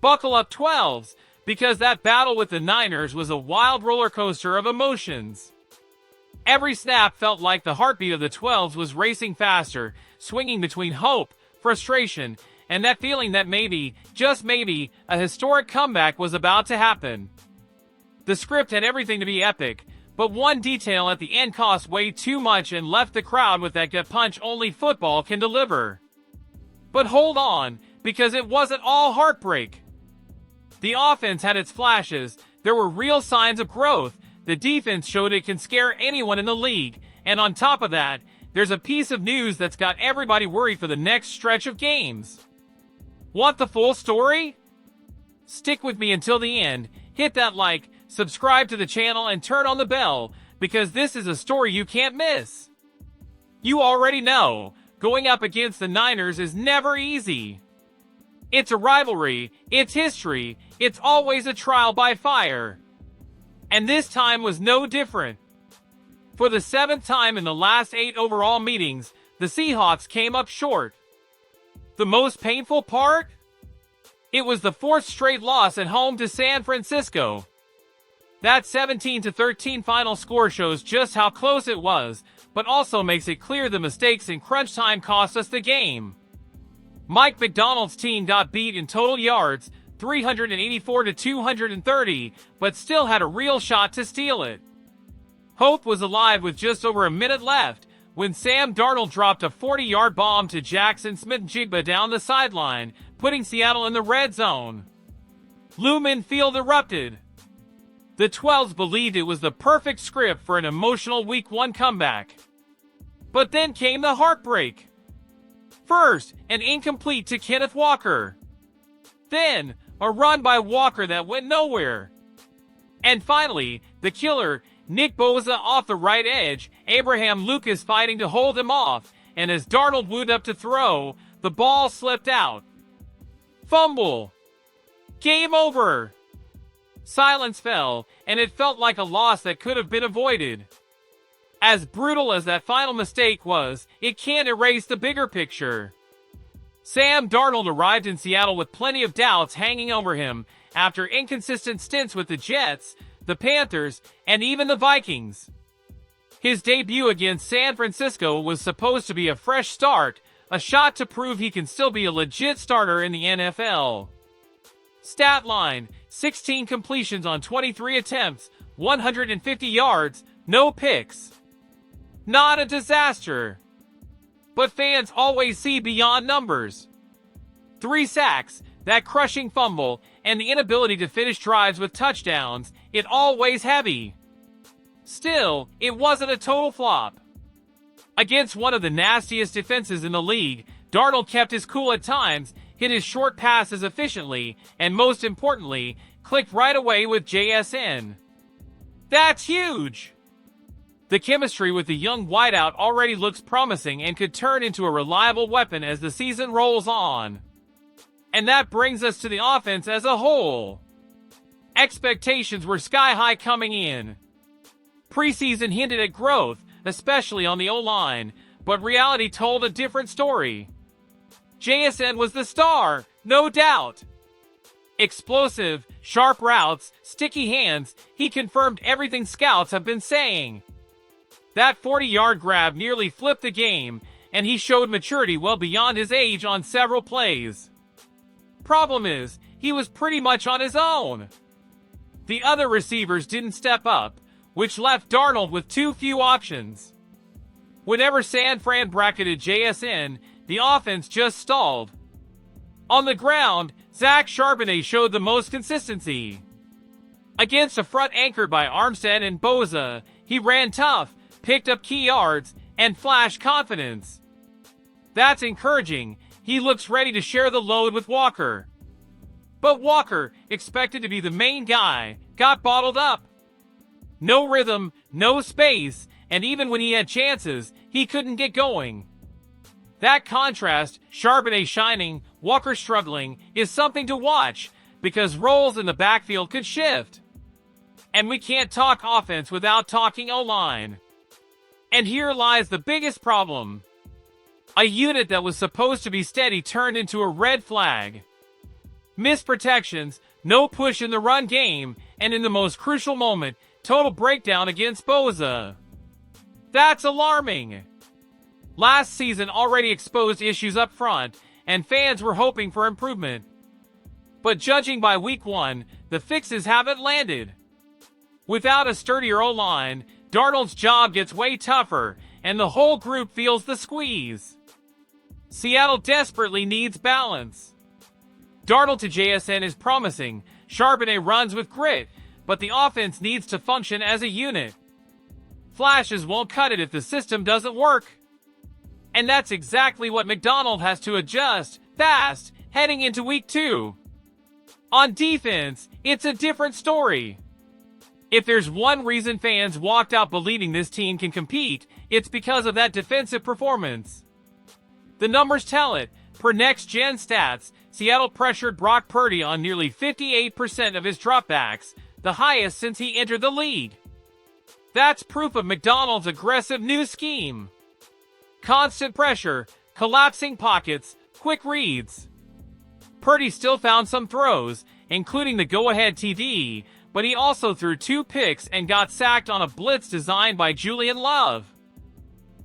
Buckle up 12s, because that battle with the Niners was a wild roller coaster of emotions. Every snap felt like the heartbeat of the 12s was racing faster, swinging between hope, frustration, and that feeling that maybe, just maybe, a historic comeback was about to happen. The script had everything to be epic, but one detail at the end cost way too much and left the crowd with that gut punch only football can deliver. But hold on, because it wasn't all heartbreak. The offense had its flashes, there were real signs of growth, the defense showed it can scare anyone in the league, and on top of that, there's a piece of news that's got everybody worried for the next stretch of games. Want the full story? Stick with me until the end, hit that like, subscribe to the channel and turn on the bell, because this is a story you can't miss. You already know, going up against the Niners is never easy. It's a rivalry, it's history, it's always a trial by fire. And this time was no different. For the 7th time in the last 8 overall meetings, the Seahawks came up short. The most painful part? It was the 4th straight loss at home to San Francisco. That 17-13 final score shows just how close it was, but also makes it clear the mistakes in crunch time cost us the game. Mike Macdonald's team got beat in total yards, 384 to 230, but still had a real shot to steal it. Hope was alive with just over a minute left, when Sam Darnold dropped a 40-yard bomb to Jackson Smith-Njigba down the sideline, putting Seattle in the red zone. Lumen Field erupted. The 12s believed it was the perfect script for an emotional Week 1 comeback. But then came the heartbreak. First, an incomplete to Kenneth Walker. Then, a run by Walker that went nowhere. And finally, the killer, Nick Bosa off the right edge, Abraham Lucas fighting to hold him off, and as Darnold wooed up to throw, the ball slipped out. Fumble. Game over. Silence fell, and it felt like a loss that could have been avoided. As brutal as that final mistake was, it can't erase the bigger picture. Sam Darnold arrived in Seattle with plenty of doubts hanging over him after inconsistent stints with the Jets, the Panthers, and even the Vikings. His debut against San Francisco was supposed to be a fresh start, a shot to prove he can still be a legit starter in the NFL. Stat line, 16 completions on 23 attempts, 150 yards, no picks. Not a disaster. But fans always see beyond numbers. 3 sacks, that crushing fumble, and the inability to finish drives with touchdowns, it all weighs heavy. Still, it wasn't a total flop. Against one of the nastiest defenses in the league, Darnold kept his cool at times, hit his short passes efficiently, and most importantly, clicked right away with JSN. That's huge! The chemistry with the young wideout already looks promising and could turn into a reliable weapon as the season rolls on. And that brings us to the offense as a whole. Expectations were sky high coming in. Preseason hinted at growth, especially on the O-line, but reality told a different story. JSN was the star, no doubt. Explosive, sharp routes, sticky hands, he confirmed everything scouts have been saying. That 40-yard grab nearly flipped the game, and he showed maturity well beyond his age on several plays. Problem is, he was pretty much on his own. The other receivers didn't step up, which left Darnold with too few options. Whenever San Fran bracketed JSN, the offense just stalled. On the ground, Zach Charbonnet showed the most consistency. Against a front anchored by Armstead and Bosa, he ran tough, picked up key yards, and flashed confidence. That's encouraging. He looks ready to share the load with Walker. But Walker, expected to be the main guy, got bottled up. No rhythm, no space, and even when he had chances, he couldn't get going. That contrast, Charbonnet shining, Walker struggling, is something to watch, because roles in the backfield could shift. And we can't talk offense without talking O-line. And here lies the biggest problem. A unit that was supposed to be steady turned into a red flag. Missed protections, no push in the run game, and in the most crucial moment, total breakdown against Boza. That's alarming. Last season already exposed issues up front, and fans were hoping for improvement. But judging by week 1, the fixes haven't landed. Without a sturdier O-line, Darnold's job gets way tougher, and the whole group feels the squeeze. Seattle desperately needs balance. Darnold to JSN is promising, Charbonnet runs with grit, but the offense needs to function as a unit. Flashes won't cut it if the system doesn't work. And that's exactly what Macdonald has to adjust fast heading into week 2. On defense, it's a different story. If there's one reason fans walked out believing this team can compete, it's because of that defensive performance. The numbers tell it. Per next-gen stats, Seattle pressured Brock Purdy on nearly 58% of his dropbacks, the highest since he entered the league. That's proof of Macdonald's aggressive new scheme. Constant pressure, collapsing pockets, quick reads. Purdy still found some throws, including the go-ahead TD, but he also threw 2 picks and got sacked on a blitz designed by Julian Love.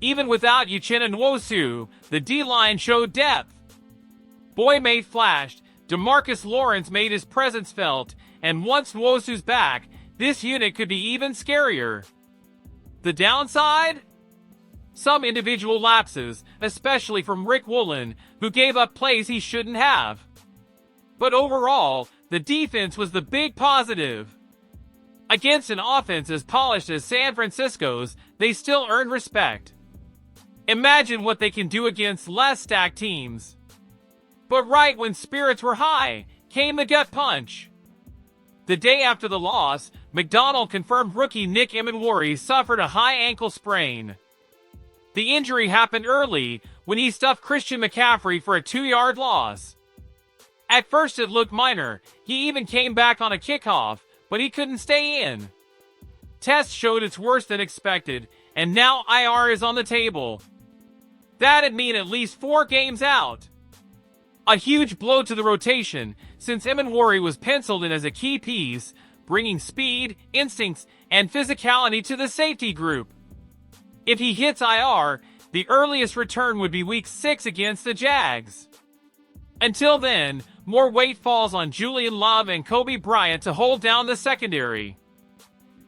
Even without Uchenna Nwosu, the D-line showed depth. Boye flashed, DeMarcus Lawrence made his presence felt, and once Nwosu's back, this unit could be even scarier. The downside? Some individual lapses, especially from Rick Woolen, who gave up plays he shouldn't have. But overall, the defense was the big positive. Against an offense as polished as San Francisco's, they still earned respect. Imagine what they can do against less stacked teams. But right when spirits were high, came the gut punch. The day after the loss, Macdonald confirmed rookie Nick Emenwari suffered a high ankle sprain. The injury happened early when he stuffed Christian McCaffrey for a 2-yard loss. At first it looked minor, he even came back on a kickoff, but he couldn't stay in. Tests showed it's worse than expected, and now IR is on the table. That'd mean at least 4 games out. A huge blow to the rotation, since Emenwari was penciled in as a key piece, bringing speed, instincts, and physicality to the safety group. If he hits IR, the earliest return would be week 6 against the Jags. Until then, more weight falls on Julian Love and Kobe Bryant to hold down the secondary.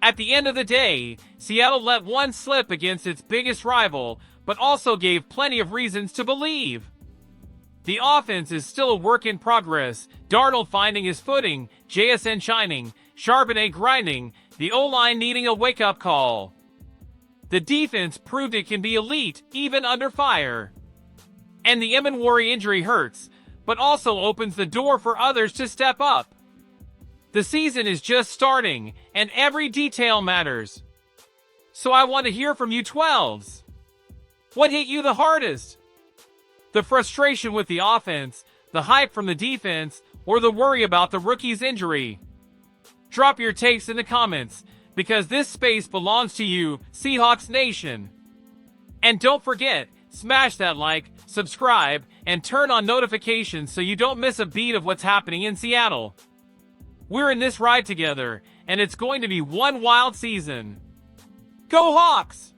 At the end of the day, Seattle let one slip against its biggest rival, but also gave plenty of reasons to believe. The offense is still a work in progress, Darnold finding his footing, JSN shining, Charbonnet grinding, the O-line needing a wake-up call. The defense proved it can be elite, even under fire. And the Emenwari injury hurts, but also opens the door for others to step up. The season is just starting, and every detail matters. So I want to hear from you 12s. What hit you the hardest? The frustration with the offense, the hype from the defense, or the worry about the rookie's injury? Drop your takes in the comments, because this space belongs to you, Seahawks Nation. And don't forget, smash that like, subscribe, and turn on notifications so you don't miss a beat of what's happening in Seattle. We're in this ride together, and it's going to be one wild season. Go Hawks!